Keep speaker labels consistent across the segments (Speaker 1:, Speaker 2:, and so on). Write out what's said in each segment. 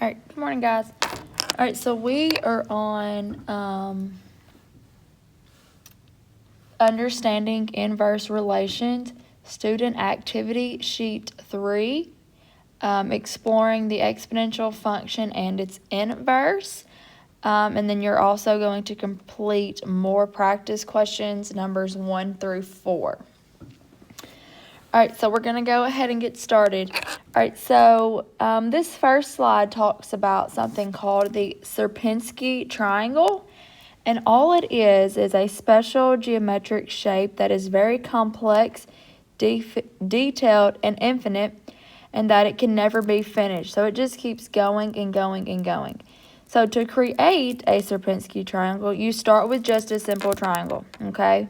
Speaker 1: All right, good morning, guys. All right, so we are on Understanding Inverse Relations, Student Activity Sheet 3, exploring the exponential function and its inverse. And then you're also going to complete more practice questions, numbers 1 through 4. All right, so we're going to go ahead and get started. All right, so this first slide talks about something called the Sierpinski triangle. And all it is a special geometric shape that is very complex, detailed, and infinite, and that it can never be finished. So it just keeps going and going and going. So to create a Sierpinski triangle, you start with just a simple triangle, okay?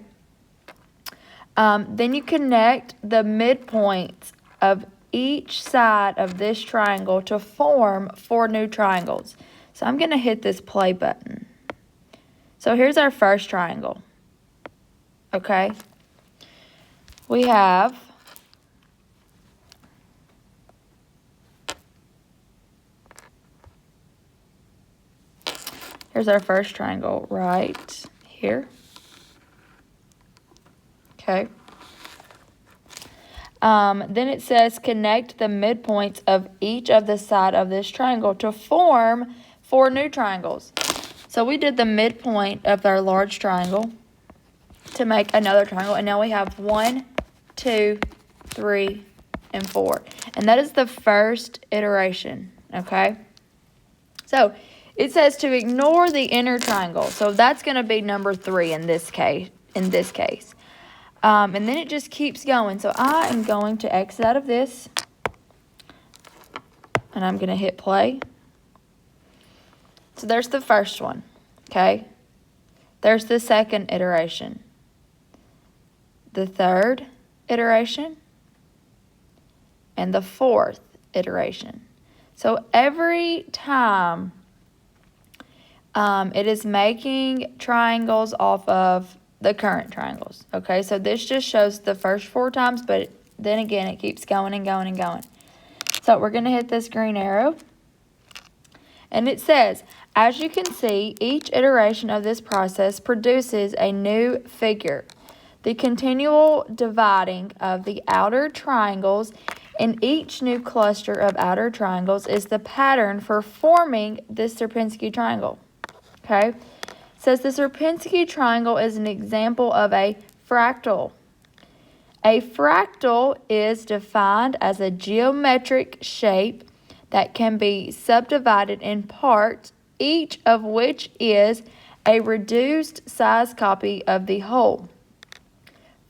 Speaker 1: Then you connect the midpoints of each side of this triangle to form 4 new triangles. So I'm going to hit this play button. So here's our first triangle, okay? We have here's our first triangle right here, okay? Then it says connect the midpoints of each of the side of this triangle to form 4 new triangles. So we did the midpoint of our large triangle to make another triangle, and now we have 1, 2, 3, and 4. And that is the first iteration, okay? So it says to ignore the inner triangle. So that's going to be number 3 in this case. And then it just keeps going. So I am going to exit out of this, and I'm going to hit play. So there's the first one, okay? There's the second iteration, the third iteration, and the fourth iteration. So every time it is making triangles off of the current triangles, okay? So this just shows the first 4 times, but then again, it keeps going and going and going. So we're going to hit this green arrow. And it says, as you can see, each iteration of this process produces a new figure. The continual dividing of the outer triangles in each new cluster of outer triangles is the pattern for forming this Sierpinski triangle. Okay? It says the Sierpinski triangle is an example of a fractal. A fractal is defined as a geometric shape that can be subdivided in parts, each of which is a reduced size copy of the whole.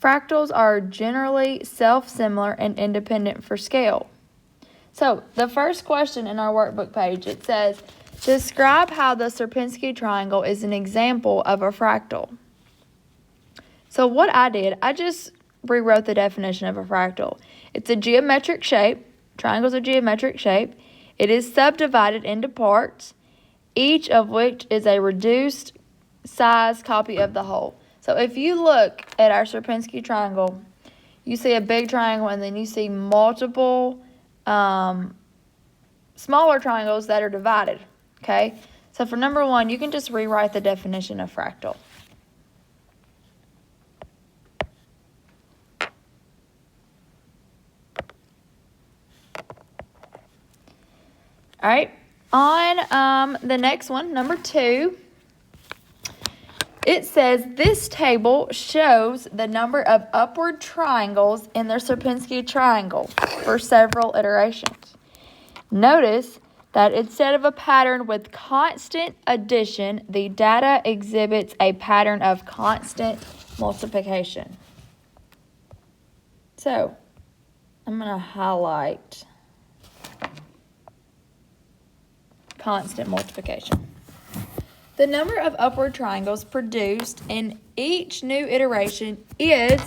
Speaker 1: Fractals are generally self-similar and independent for scale. So the first question in our workbook page, it says, describe how the Sierpinski triangle is an example of a fractal. So what I did, I just rewrote the definition of a fractal. It's a geometric shape. Triangles are geometric shape. It is subdivided into parts, each of which is a reduced size copy of the whole. So if you look at our Sierpinski triangle, you see a big triangle and then you see multiple smaller triangles that are divided, okay? So for number 1, you can just rewrite the definition of fractal. All right, on the next one, number 2, it says this table shows the number of upward triangles in the Sierpinski triangle for several iterations. Notice that instead of a pattern with constant addition, the data exhibits a pattern of constant multiplication. So, I'm going to highlight constant multiplication. The number of upward triangles produced in each new iteration is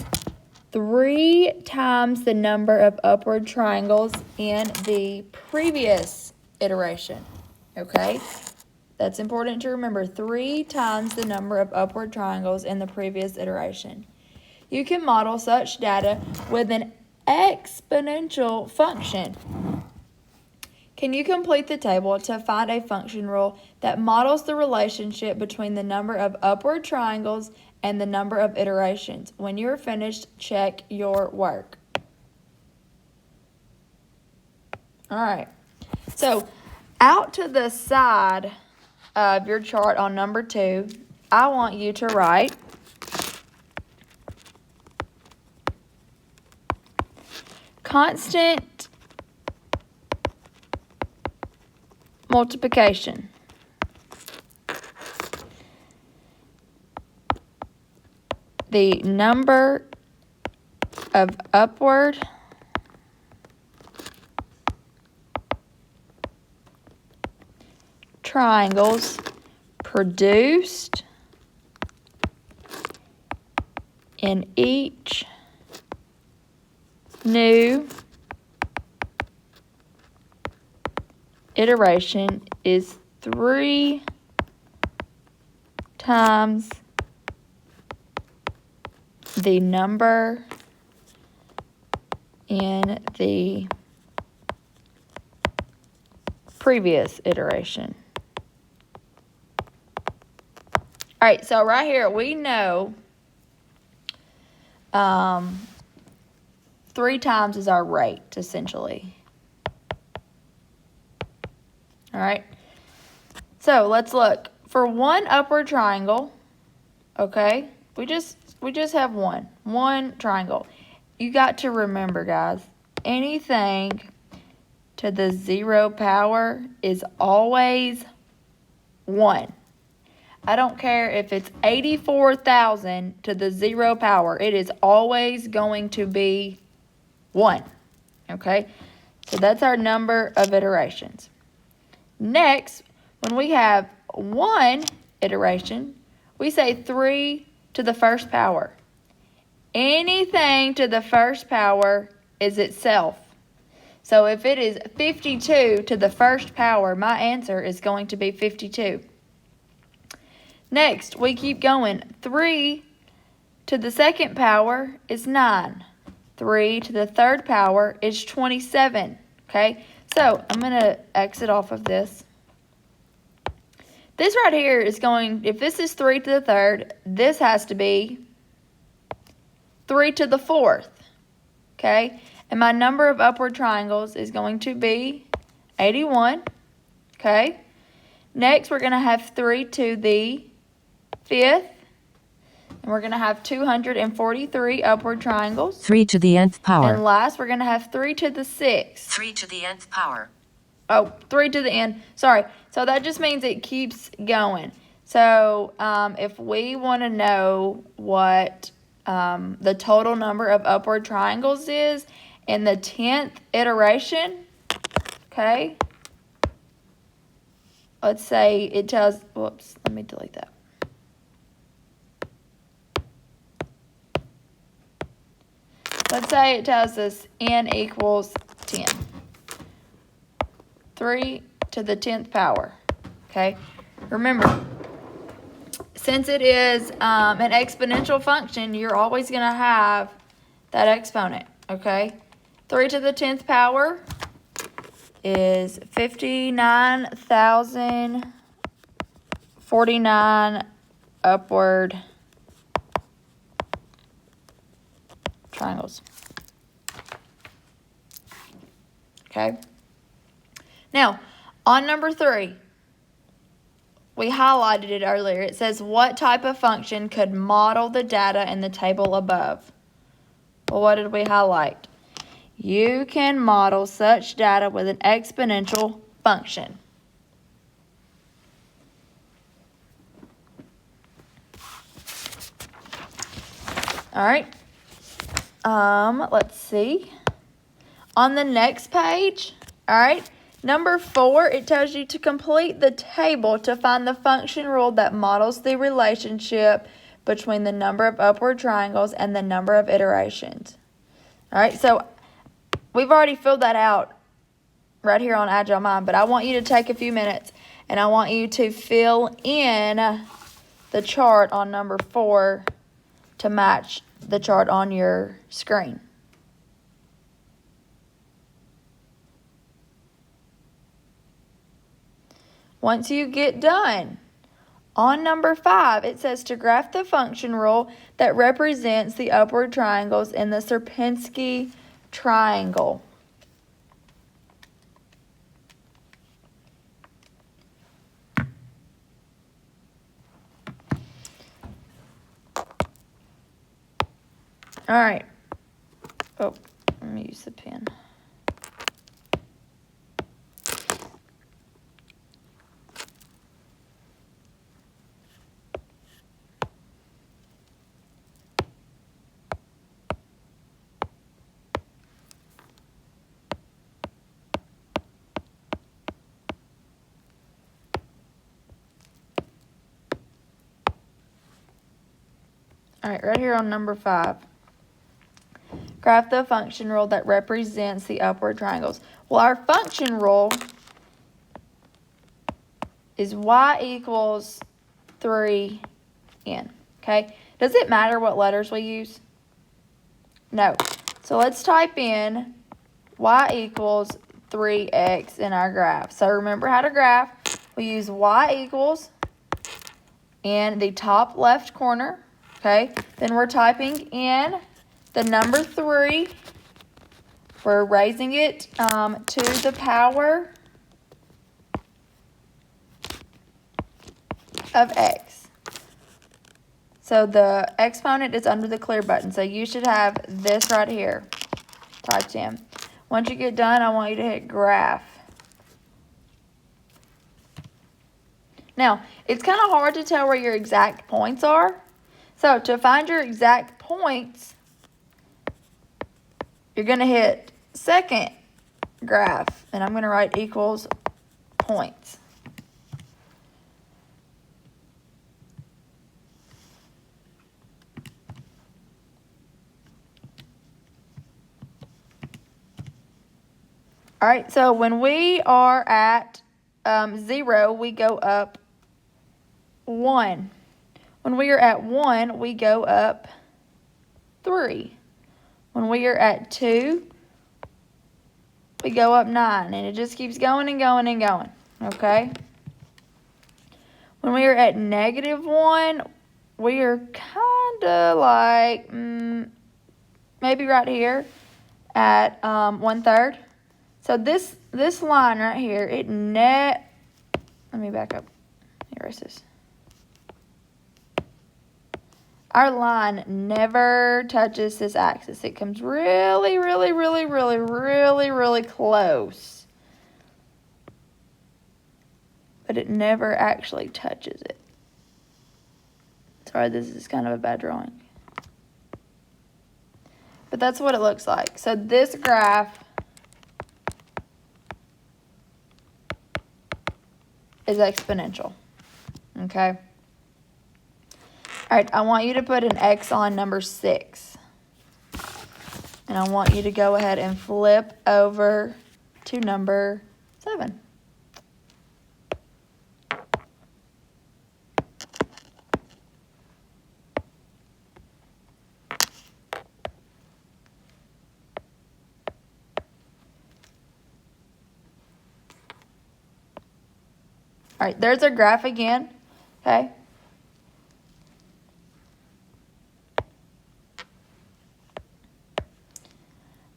Speaker 1: 3 times the number of upward triangles in the previous iteration, okay? That's important to remember, 3 times the number of upward triangles in the previous iteration. You can model such data with an exponential function. Can you complete the table to find a function rule that models the relationship between the number of upward triangles and the number of iterations? When you are finished, check your work. All right. So out to the side of your chart on number 2, I want you to write constant multiplication. The number of upward triangles produced in each new iteration is 3 times the number in the previous iteration. All right, so right here we know 3 times is our rate, essentially. All right, so let's look. For one upward triangle, okay, we just have one triangle. You got to remember, guys, anything to the 0 power is always 1. I don't care if it's 84,000 to the 0 power. It is always going to be 1. Okay? So that's our number of iterations. Next, when we have 1 iteration, we say 3 to the first power. Anything to the first power is itself. So if it is 52 to the first power, my answer is going to be 52. Next, we keep going. 3 to the second power is 9. 3 to the third power is 27. Okay, so I'm going to exit off of this. This right here is going, if this is 3 to the third, this has to be 3 to the fourth. Okay, and my number of upward triangles is going to be 81. Okay, next we're going to have 3 to the fifth, and we're going to have 243 upward triangles.
Speaker 2: 3 to the nth power.
Speaker 1: And last, we're going to have 3 to the sixth.
Speaker 2: 3 to the nth power.
Speaker 1: Oh, 3 to the n. Sorry. So that just means it keeps going. So if we want to know what the total number of upward triangles is in the 10th iteration, okay, let's say it tells, whoops, let me delete that. Let's say it tells us n equals 10. 3 to the 10th power. Okay? Remember, since it is an exponential function, you're always going to have that exponent. Okay? 3 to the 10th power is 59,049 upward triangles. Okay? Now, on number 3, we highlighted it earlier. It says, what type of function could model the data in the table above? Well, what did we highlight? You can model such data with an exponential function. All right. Let's see. On the next page, all right, number 4, it tells you to complete the table to find the function rule that models the relationship between the number of upward triangles and the number of iterations. All right, so we've already filled that out right here on Agile Mind, but I want you to take a few minutes and I want you to fill in the chart on number 4 to match the chart on your screen. once you get done, on number 5, it says to graph the function rule that represents the upward triangles in the Sierpinski triangle. All right. Oh, let me use the pen. All right, right here on number 5. Graph the function rule that represents the upward triangles. Well, our function rule is y equals 3n, okay? Does it matter what letters we use? No. So let's type in y equals 3x in our graph. So remember how to graph. We use y equals in the top left corner, okay? Then we're typing in the number 3. We're raising it to the power of x. So the exponent is under the clear button. So you should have this right here typed in. Once you get done, I want you to hit graph. Now, it's kind of hard to tell where your exact points are. So to find your exact points, you're going to hit second graph. And I'm going to write equals points. All right, so when we are at 0, we go up 1. When we are at 1, we go up 3. When we are at 2, we go up 9. And it just keeps going and going and going, okay? When we are at -1, we are kind of like maybe right here at 1/3. So this line right here, let me back up. Erase this. Our line never touches this axis. It comes really, really, really, really, really, really close. But it never actually touches it. Sorry, this is kind of a bad drawing. But that's what it looks like. So this graph is exponential, okay? All right, I want you to put an X on number 6. And I want you to go ahead and flip over to number 7. All right, there's our graph again, okay?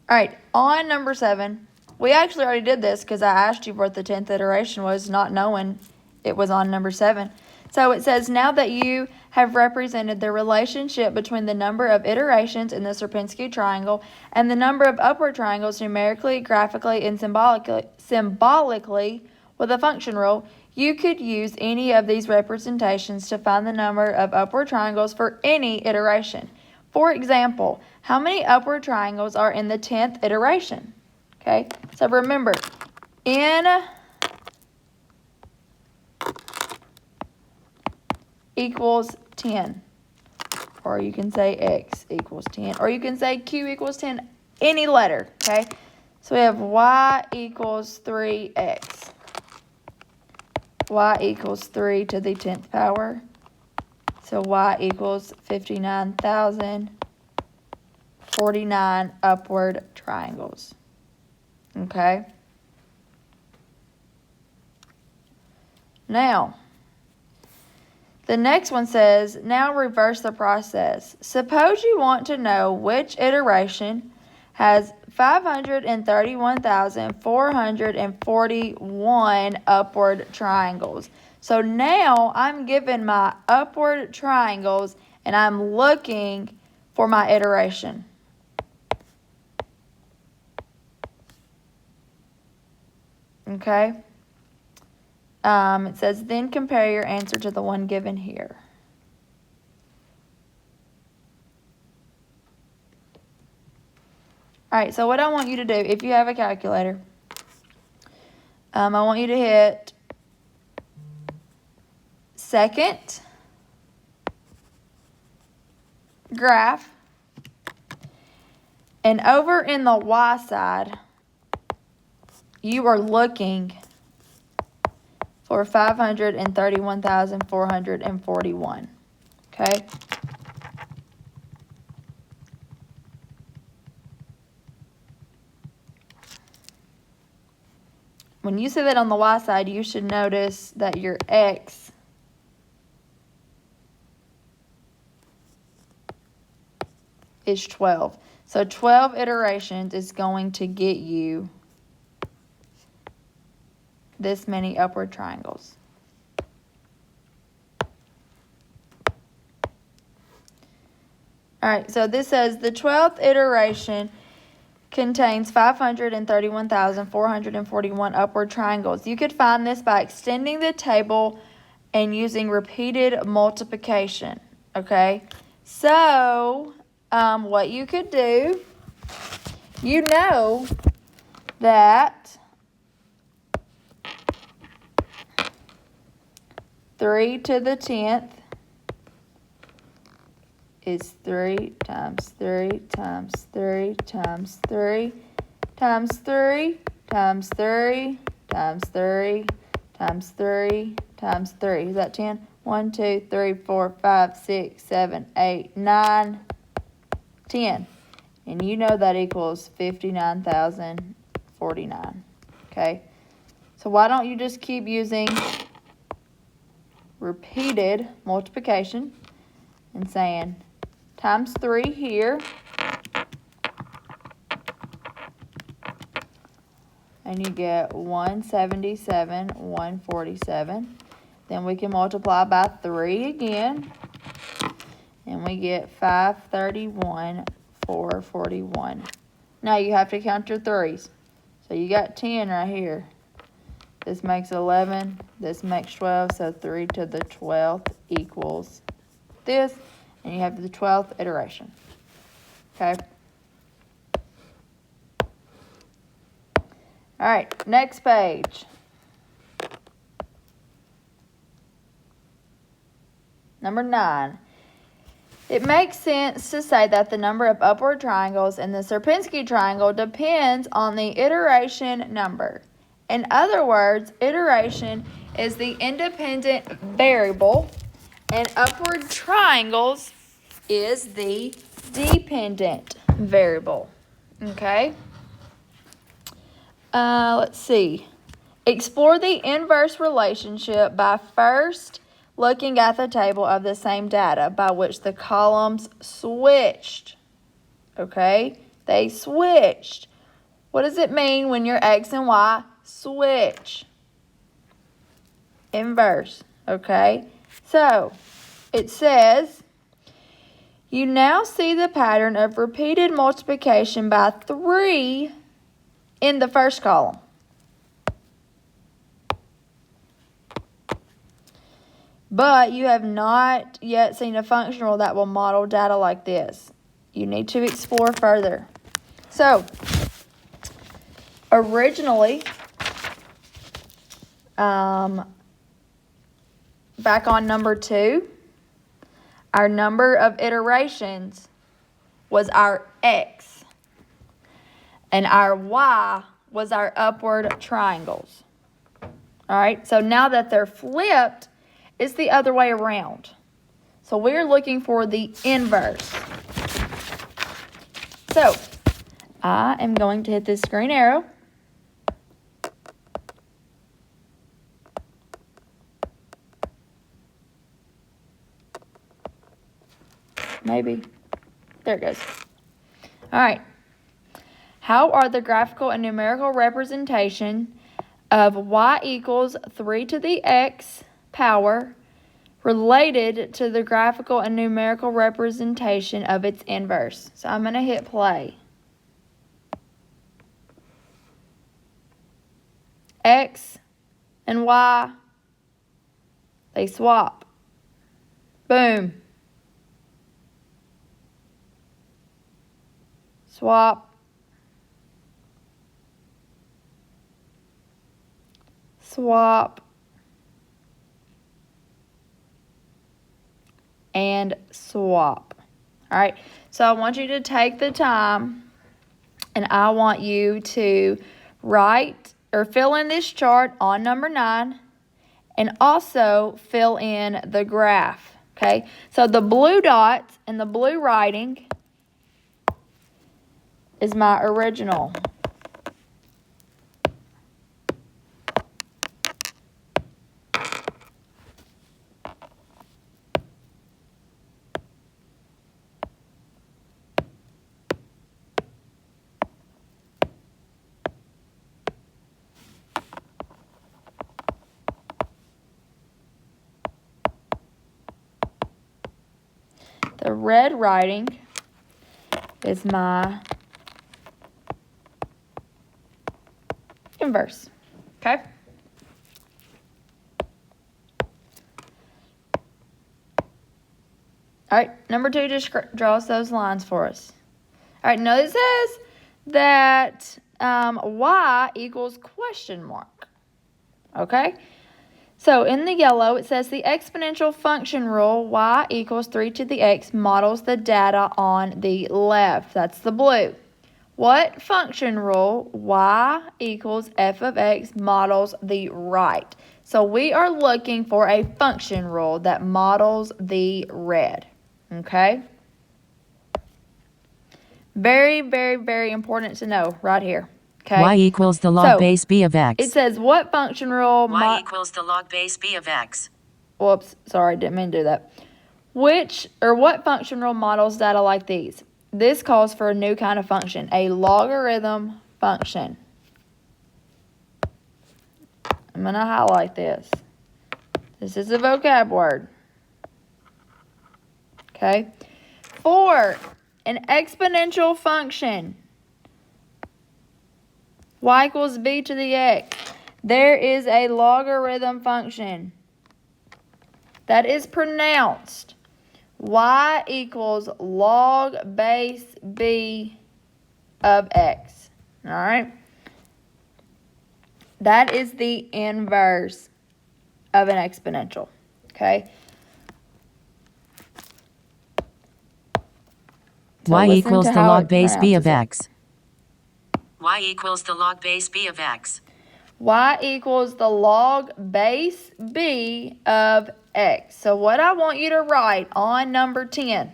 Speaker 1: All right, on number 7, we actually already did this because I asked you what the 10th iteration was, not knowing it was on number 7. So it says, now that you have represented the relationship between the number of iterations in the Sierpinski triangle and the number of upward triangles numerically, graphically, and symbolically with a function rule, you could use any of these representations to find the number of upward triangles for any iteration. For example, how many upward triangles are in the 10th iteration? Okay, so remember, n equals 10. Or you can say x equals 10. Or you can say q equals 10, any letter, okay? So we have y equals 3x. Y equals 3 to the 10th power. So y equals 59,049 upward triangles. Okay? Now, the next one says, now reverse the process. Suppose you want to know which iteration has 531,441 upward triangles. So now I'm given my upward triangles and I'm looking for my iteration. Okay? It says, then compare your answer to the one given here. All right, so what I want you to do, if you have a calculator, I want you to hit second graph, and over in the Y side, you are looking for 531,441, okay? When you see that on the Y side, you should notice that your X is 12. So 12 iterations is going to get you this many upward triangles. All right, so this says the 12th iteration contains 531,441 upward triangles. You could find this by extending the table and using repeated multiplication, okay? So, what you could do, you know that 3 to the 10th is 3 times 3 times 3 times 3 times 3 times 3 times 3 times 3 times 3. Is that 10? 1, 2, 3, 4, 5, 6, 7, 8, 9, 10. And you know that equals 59,049. Okay? So why don't you just keep using repeated multiplication and saying times 3 here, and you get 177, 147. Then we can multiply by 3 again, and we get 531, 441. Now you have to count your 3's. So you got 10 right here. This makes 11, this makes 12, so 3 to the 12th equals this, and you have the 12th iteration. Okay? All right, next page. Number 9. It makes sense to say that the number of upward triangles in the Sierpinski triangle depends on the iteration number. In other words, iteration is the independent variable, and upward triangles is the dependent variable. Okay? Let's see. Explore the inverse relationship by first looking at the table of the same data by which the columns switched. Okay? They switched. What does it mean when your X and Y switch? Inverse. Okay? So, it says, you now see the pattern of repeated multiplication by 3 in the first column. But you have not yet seen a function rule that will model data like this. You need to explore further. So, originally, back on number 2, our number of iterations was our X, and our Y was our upward triangles. All right, so now that they're flipped, it's the other way around. So we're looking for the inverse. So I am going to hit this green arrow. maybe. There it goes. All right. How are the graphical and numerical representation of y equals 3 to the x power related to the graphical and numerical representation of its inverse? So I'm going to hit play. X and y, they swap. Boom. Swap. Swap. And swap. All right, so I want you to take the time and I want you to write or fill in this chart on number 9 and also fill in the graph. Okay, so the blue dots and the blue writing is my original. The red writing is my inverse. Okay? All right, number 2 just draws those lines for us. All right, now it says that y equals question mark. Okay? So in the yellow, it says the exponential function rule, y equals 3 to the x, models the data on the left. That's the blue. What function rule, y equals f of x, models the right? So we are looking for a function rule that models the red. Okay? Very, very, very important to know right here. Okay?
Speaker 2: Y equals the log base b of x.
Speaker 1: It says what function rule...
Speaker 2: Y equals the log base b of x.
Speaker 1: Whoops, sorry, didn't mean to do that. What function rule models data like these? This calls for a new kind of function, a logarithm function. I'm going to highlight this. This is a vocab word. Okay? For an exponential function, y equals b to the x, there is a logarithm function that is pronounced y equals log base b of x. All right? That is the inverse of an exponential. Okay? So
Speaker 2: y equals the log base b of x.
Speaker 3: Y equals the log base b of x.
Speaker 1: Y equals the log base b of x. So what I want you to write on number 10.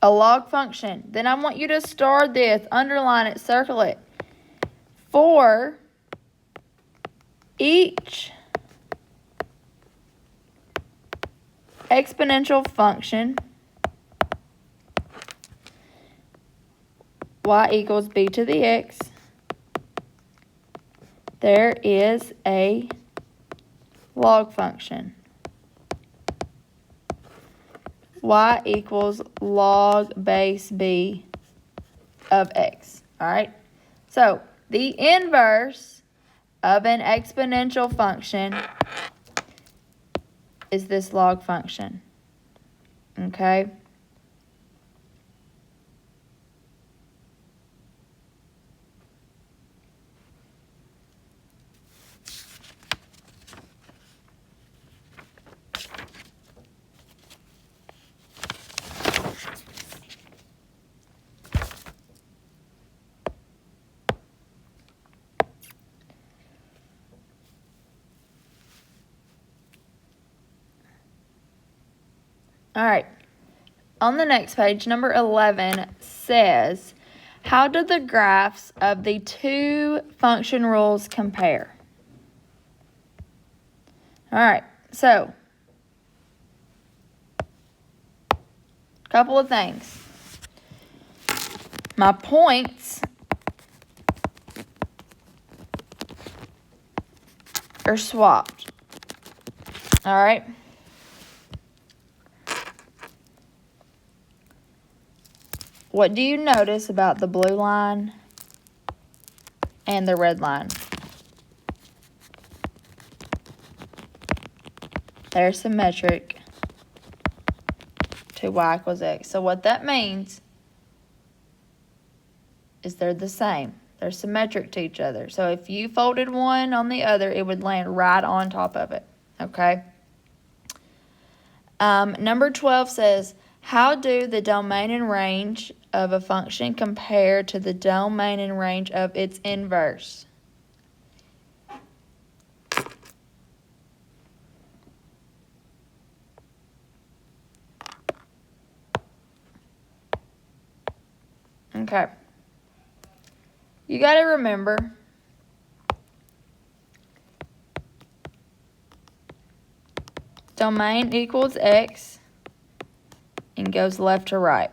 Speaker 1: A log function. Then I want you to star this, underline it, circle it. For each exponential function, y equals b to the x, there is a log function. Y equals log base b of x. All right? So, the inverse of an exponential function is this log function. Okay? All right. on the next page, number 11 says, how do the graphs of the two function rules compare? All right, so a couple of things. My points are swapped. All right. What do you notice about the blue line and the red line? They're symmetric to y equals x. So what that means is they're the same. They're symmetric to each other. So if you folded one on the other, it would land right on top of it. Okay? Number 12 says, how do the domain and range of a function compare to the domain and range of its inverse? Okay. You got to remember, domain equals x and goes left to right.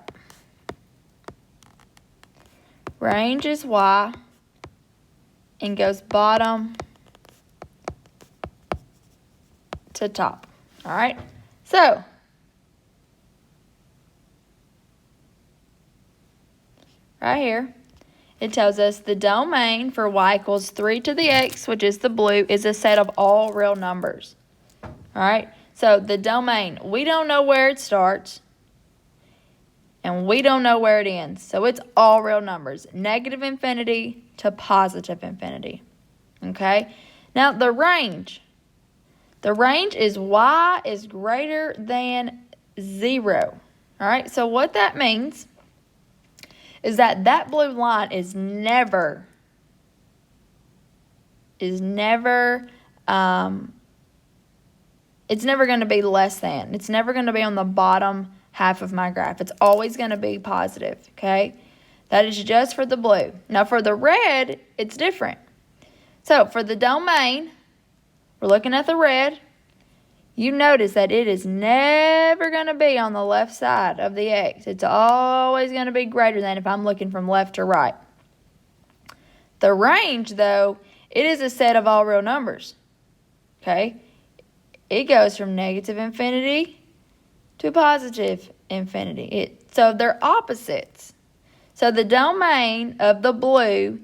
Speaker 1: Range is y and goes bottom to top. All right? So, right here, it tells us the domain for y equals 3 to the x, which is the blue, is a set of all real numbers. All right? So, the domain, we don't know where it starts, and we don't know where it ends. So, it's all real numbers, negative infinity to positive infinity. Okay? Now, the range is y is greater than 0. All right? So, what that means is that blue line is never it's never going to be less than. It's never going to be on the bottom half of my graph. It's always going to be positive, okay? That is just for the blue. Now for the red, it's different. So for the domain, we're looking at the red. You notice that it is never going to be on the left side of the x. It's always going to be greater than if I'm looking from left to right. The range, though, it is a set of all real numbers. Okay? It goes from negative infinity to positive infinity. So they're opposites. So the domain of the blue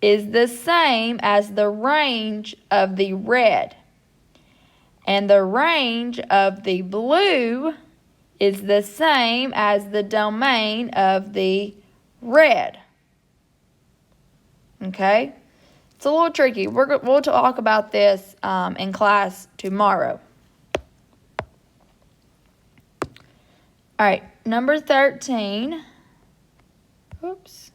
Speaker 1: is the same as the range of the red. And the range of the blue is the same as the domain of the red. Okay? It's a little tricky. We'll talk about this in class tomorrow. All right, number 13. Oops.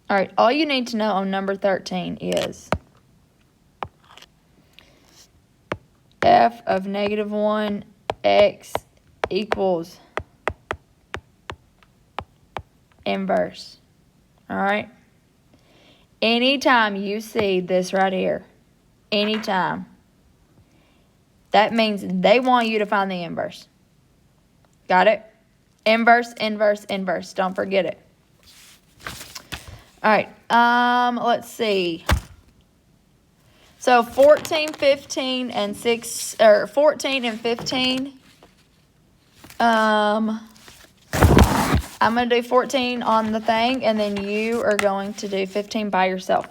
Speaker 1: All right, all you need to know on number 13 is f of negative 1 x equals inverse. All right? Anytime you see this right here, anytime, that means they want you to find the inverse. Got it? Inverse, inverse, inverse. Don't forget it. All right, let's see. So 14, 15, and 14 and 15. I'm going to do 14 on the thing, and then you are going to do 15 by yourself.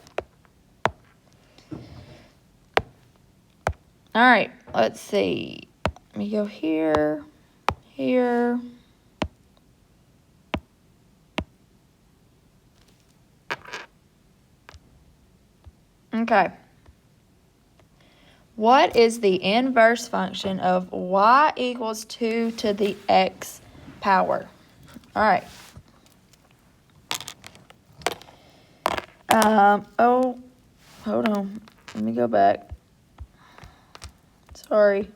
Speaker 1: All right, let's see. Let me go here, here. Okay. What is the inverse function of y equals 2 to the x power. All right. Oh, hold on. Let me go back. Sorry.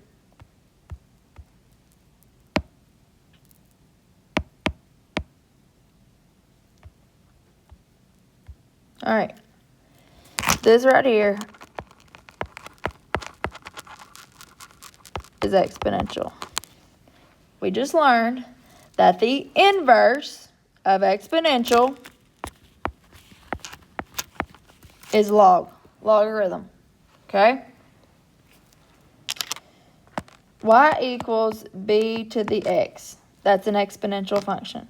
Speaker 1: All right. This right here is exponential. We just learned that the inverse of exponential is logarithm, okay? Y equals b to the x. That's an exponential function.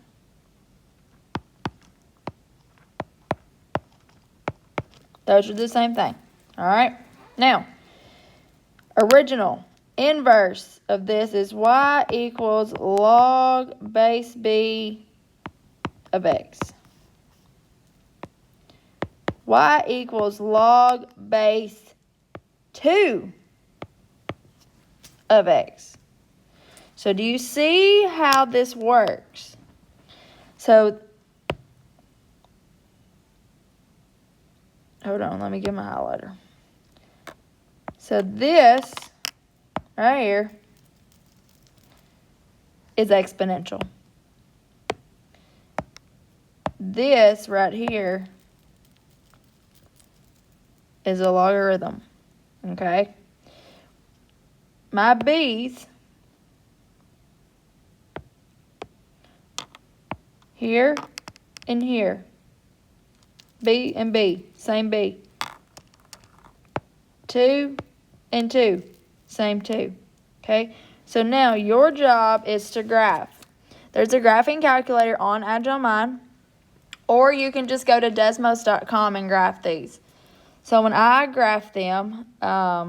Speaker 1: Those are the same thing, all right? Now, original inverse of this is y equals log base b of x. Y equals log base 2 of x. So do you see how this works? So, hold on, let me get my highlighter. So this right here is exponential. This right here is a logarithm, okay? My b's here and here. B and B, same B. 2 and 2, same 2. Okay? So now your job is to graph. There's a graphing calculator on Agile Mind, or you can just go to desmos.com and graph these. So when I graph them, my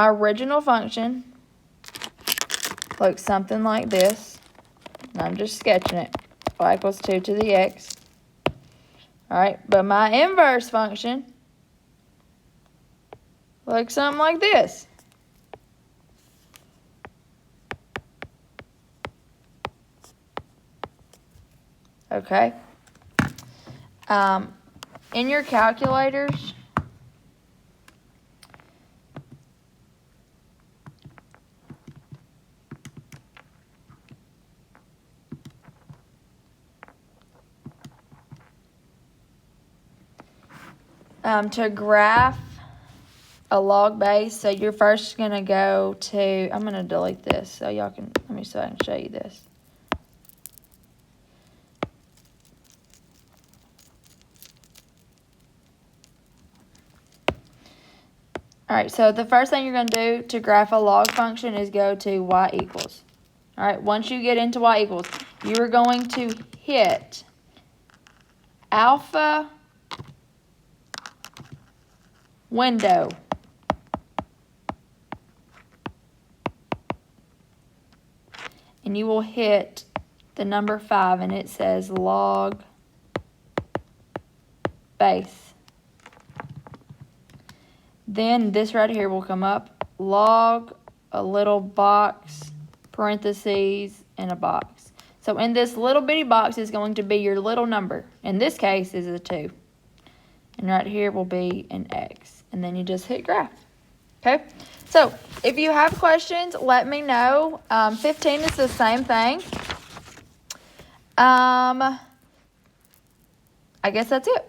Speaker 1: original function looks something like this. And I'm just sketching it. Y equals 2 to the x. All right, but my inverse function looks something like this. Okay. In your calculators, to graph a log base, so you're first going to go to, I'm going to delete this so y'all can, let me so I can show you this. All right, so the first thing you're going to do to graph a log function is go to y equals. All right, once you get into y equals, you are going to hit alpha window. And you will hit the number 5, and it says log base. Then this right here will come up, log, a little box, parentheses, and a box. So in this little bitty box is going to be your little number. In this case is a 2. And right here will be an x. And then you just hit graph. Okay? So if you have questions, let me know. 15 is the same thing. I guess that's it.